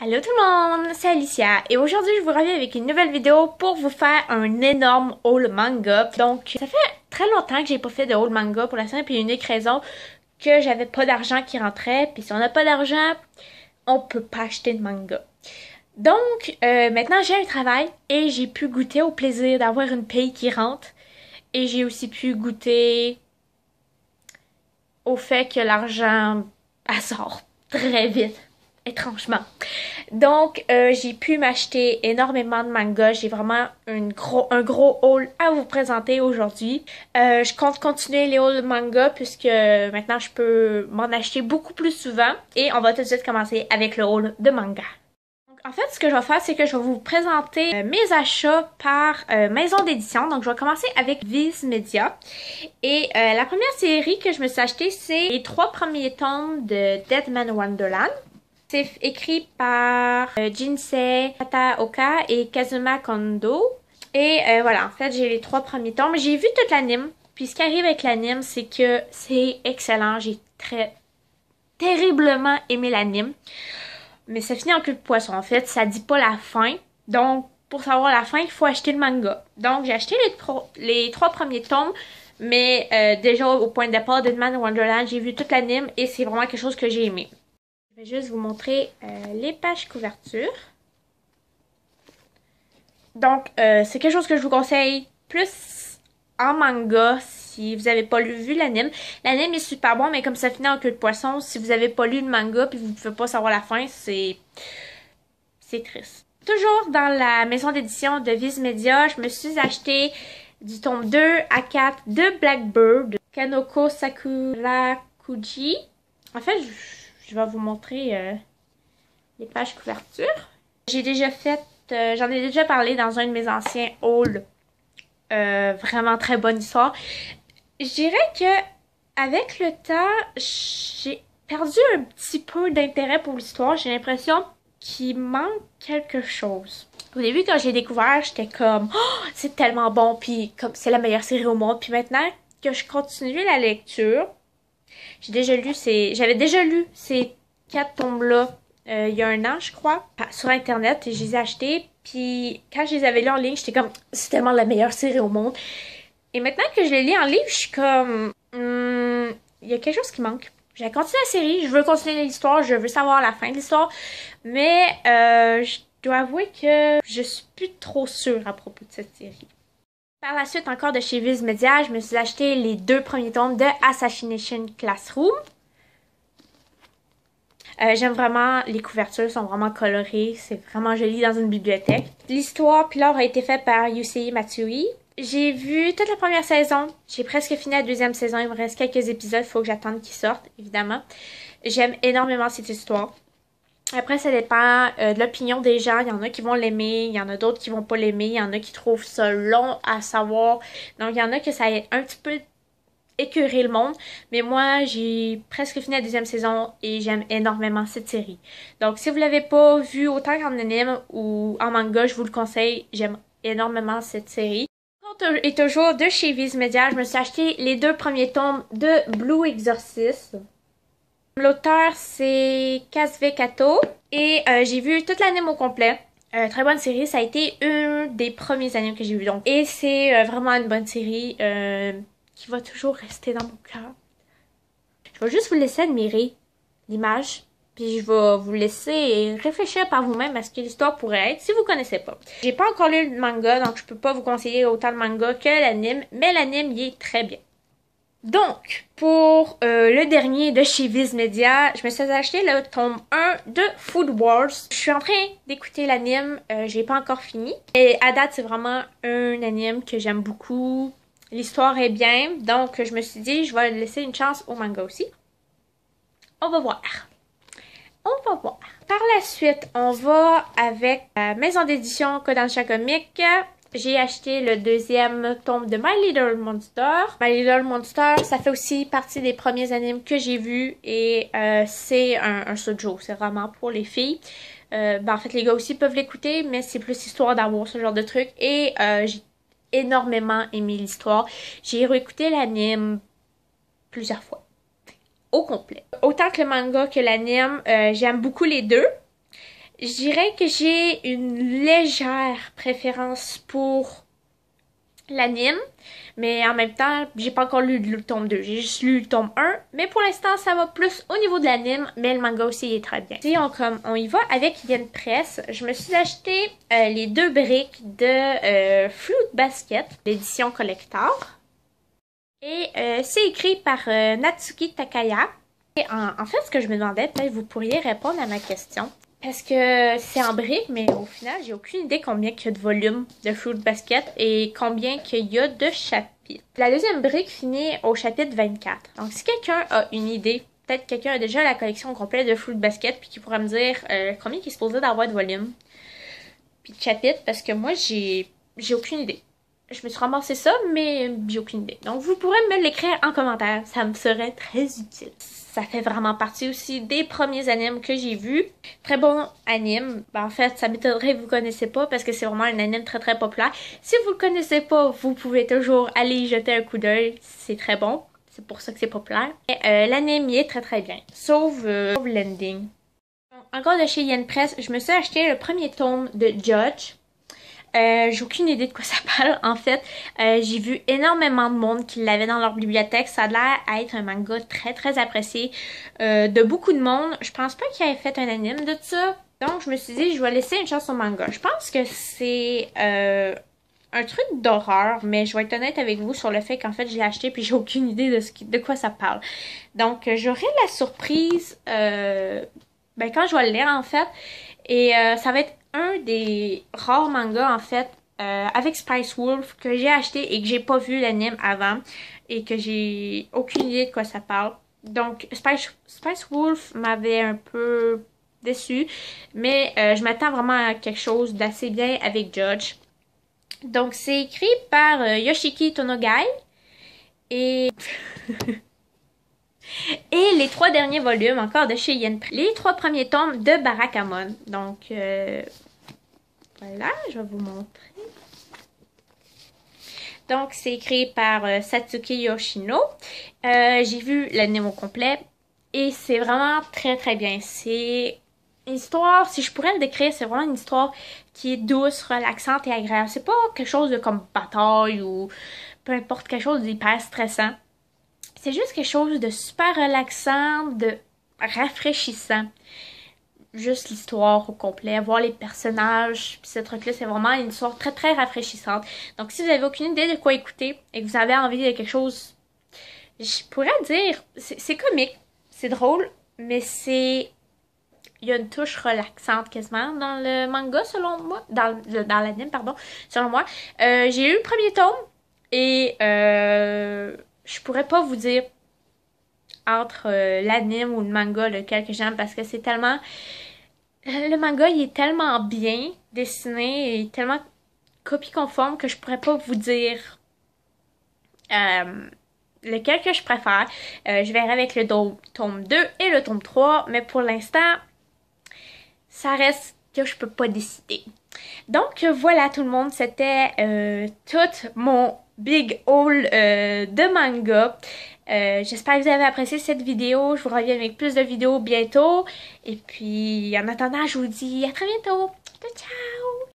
Allô tout le monde, c'est Alicia et aujourd'hui je vous reviens avec une nouvelle vidéo pour vous faire un énorme haul manga. Donc ça fait très longtemps que j'ai pas fait de haul manga pour la simple et unique raison que j'avais pas d'argent qui rentrait, puis si on n'a pas d'argent, on peut pas acheter de manga. Donc maintenant j'ai un travail et j'ai pu goûter au plaisir d'avoir une paye qui rentre et j'ai aussi pu goûter au fait que l'argent sort très vite, étrangement. Donc, j'ai pu m'acheter énormément de mangas. J'ai vraiment un gros haul à vous présenter aujourd'hui. Je compte continuer les hauls de manga puisque maintenant je peux m'en acheter beaucoup plus souvent. Et on va tout de suite commencer avec le haul de manga. Donc, en fait, ce que je vais faire, c'est que je vais vous présenter mes achats par maison d'édition. Donc, je vais commencer avec Viz Media. Et la première série que je me suis achetée, c'est les 3 premiers tomes de Deadman Wonderland. C'est écrit par Jinsei Hataoka et Kazuma Kondo. Et voilà, en fait, j'ai les 3 premiers tomes. J'ai vu toute l'anime. Puis ce qui arrive avec l'anime, c'est que c'est excellent. J'ai terriblement aimé l'anime. Mais ça finit en queue de poisson, en fait. Ça dit pas la fin. Donc, pour savoir la fin, il faut acheter le manga. Donc, j'ai acheté les 3 premiers tomes. Mais déjà, au point de départ, Deadman Wonderland, j'ai vu toute l'anime. Et c'est vraiment quelque chose que j'ai aimé. Je vais juste vous montrer les pages couverture. Donc, c'est quelque chose que je vous conseille plus en manga si vous n'avez pas vu l'anime. L'anime est super bon, mais comme ça finit en queue de poisson, si vous n'avez pas lu le manga et vous ne pouvez pas savoir la fin, c'est triste. Toujours dans la maison d'édition de Viz Media, je me suis acheté du tome 2 à 4 de Blackbird, Kanoko Sakurakuji. En fait, je vais vous montrer les pages couverture. J'ai déjà fait, j'en ai déjà parlé dans un de mes anciens hauls. Vraiment très bonne histoire. Je dirais que avec le temps, j'ai perdu un petit peu d'intérêt pour l'histoire. J'ai l'impression qu'il manque quelque chose. Au début, quand j'ai découvert, j'étais comme oh, c'est tellement bon, puis comme c'est la meilleure série au monde. Puis maintenant que je continue la lecture, j'avais déjà lu ces 4 tomes-là il y a un an, je crois, sur Internet, et je les ai achetés. Puis quand je les avais lus en ligne, j'étais comme, c'est tellement la meilleure série au monde. Et maintenant que je les lis en livre, je suis comme, il y a quelque chose qui manque. J'ai continué la série, je veux continuer l'histoire, je veux savoir la fin de l'histoire, mais je dois avouer que je suis plus trop sûre à propos de cette série. Par la suite, encore de chez Viz Media, je me suis acheté les 2 premiers tomes de Assassination Classroom. J'aime vraiment, les couvertures sont vraiment colorées, c'est vraiment joli dans une bibliothèque. L'histoire puis l'art a été faite par Yusei Matsui. J'ai vu toute la première saison, j'ai presque fini la 2e saison, il me reste quelques épisodes, il faut que j'attende qu'ils sortent, évidemment. J'aime énormément cette histoire. Après, ça dépend de l'opinion des gens. Il y en a qui vont l'aimer, il y en a d'autres qui vont pas l'aimer, il y en a qui trouvent ça long à savoir. Donc, il y en a que ça a un petit peu écœuré le monde. Mais moi, j'ai presque fini la 2e saison et j'aime énormément cette série. Donc, si vous l'avez pas vu autant qu'en anime ou en manga, je vous le conseille. J'aime énormément cette série. Et toujours de chez Viz Media, je me suis acheté les 2 premiers tomes de Blue Exorcist. L'auteur, c'est Kazuve Kato. Et j'ai vu toute l'anime au complet. Très bonne série. Ça a été un des premiers animes que j'ai vu. Donc. Et c'est vraiment une bonne série qui va toujours rester dans mon cœur. Je vais juste vous laisser admirer l'image. Puis je vais vous laisser réfléchir par vous-même à ce que l'histoire pourrait être si vous connaissez pas. J'ai pas encore lu le manga, donc je peux pas vous conseiller autant le manga que l'anime. Mais l'anime, il est très bien. Donc, pour le dernier de chez Viz Media, je me suis acheté le tome 1 de Food Wars. Je suis en train d'écouter l'anime, j'ai pas encore fini. Et à date, c'est vraiment un anime que j'aime beaucoup. L'histoire est bien, donc je me suis dit, je vais laisser une chance au manga aussi. On va voir. On va voir. Par la suite, on va avec la maison d'édition Kodansha Comics. J'ai acheté le 2e tome de My Little Monster. My Little Monster, ça fait aussi partie des premiers animes que j'ai vus et c'est un shoujo, c'est vraiment pour les filles. En fait, les gars aussi peuvent l'écouter, mais c'est plus histoire d'amour, ce genre de truc. Et j'ai énormément aimé l'histoire. J'ai réécouté l'anime plusieurs fois, au complet. Autant que le manga que l'anime, j'aime beaucoup les deux. Je dirais que j'ai une légère préférence pour l'anime, mais en même temps, j'ai pas encore lu le tome 2, j'ai juste lu le tome 1, mais pour l'instant, ça va plus au niveau de l'anime, mais le manga aussi il est très bien. Si on y va avec Yen Press, je me suis acheté les 2 briques de Fruit Basket, l'édition collector, et c'est écrit par Natsuki Takaya. Et en fait, ce que je me demandais, peut-être vous pourriez répondre à ma question. Parce que c'est en briques, mais au final, j'ai aucune idée combien il y a de volumes de Fruit Basket et combien qu'il y a de chapitres. La deuxième brique finit au chapitre 24. Donc, si quelqu'un a une idée, peut-être quelqu'un a déjà la collection complète de Fruit Basket puis qui pourra me dire combien il est supposé d'avoir de volumes puis de chapitres, parce que moi, j'ai aucune idée. Je me suis ramassé ça, mais j'ai aucune idée. Donc, vous pourrez me l'écrire en commentaire. Ça me serait très utile. Ça fait vraiment partie aussi des premiers animes que j'ai vus. Très bon anime. Ben, en fait, ça m'étonnerait que vous ne connaissez pas parce que c'est vraiment un anime très très populaire. Si vous ne le connaissez pas, vous pouvez toujours aller y jeter un coup d'œil. C'est très bon. C'est pour ça que c'est populaire. L'anime y est très très bien. Sauf l'ending. Encore de chez Yen Press, je me suis acheté le premier tome de Judge. J'ai aucune idée de quoi ça parle. En fait, j'ai vu énormément de monde qui l'avait dans leur bibliothèque. Ça a l'air à être un manga très très apprécié de beaucoup de monde. Je pense pas qu'il ait fait un anime de ça. Donc je me suis dit, je vais laisser une chance au manga. Je pense que c'est un truc d'horreur, mais je vais être honnête avec vous sur le fait qu'en fait je l'ai acheté puis j'ai aucune idée de quoi ça parle. Donc j'aurai la surprise quand je vais le lire en fait. Et ça va être un des rares mangas en fait avec Spice Wolf que j'ai acheté et que j'ai pas vu l'anime avant et que j'ai aucune idée de quoi ça parle. Donc Spice Wolf m'avait un peu déçue, mais je m'attends vraiment à quelque chose d'assez bien avec Judge. Donc c'est écrit par Yoshiki Tonogai et et les 3 derniers volumes encore de chez Yen Press. Les 3 premiers tomes de Barakamon. Donc voilà, je vais vous montrer. Donc c'est écrit par Satsuki Yoshino. J'ai vu l'anime au complet et c'est vraiment très très bien. C'est une histoire, si je pourrais le décrire, c'est vraiment une histoire qui est douce, relaxante et agréable. C'est pas quelque chose de comme bataille ou peu importe, quelque chose d'hyper stressant. C'est juste quelque chose de super relaxant, de rafraîchissant. Juste l'histoire au complet, voir les personnages, puis ce truc-là, c'est vraiment une histoire très très rafraîchissante. Donc si vous avez aucune idée de quoi écouter et que vous avez envie de quelque chose, je pourrais dire, c'est comique, c'est drôle, mais il y a une touche relaxante quasiment dans le manga selon moi, dans l'anime pardon, selon moi. J'ai eu le premier tome et je pourrais pas vous dire entre l'anime ou le manga lequel que j'aime parce que c'est tellement... Le manga, il est tellement bien dessiné et tellement copie conforme que je pourrais pas vous dire lequel que je préfère. Je verrai avec le tome 2 et le tome 3, mais pour l'instant, ça reste que je peux pas décider. Donc voilà tout le monde, c'était tout mon big haul de manga. J'espère que vous avez apprécié cette vidéo. Je vous reviens avec plus de vidéos bientôt. Et puis en attendant, je vous dis à très bientôt. Ciao!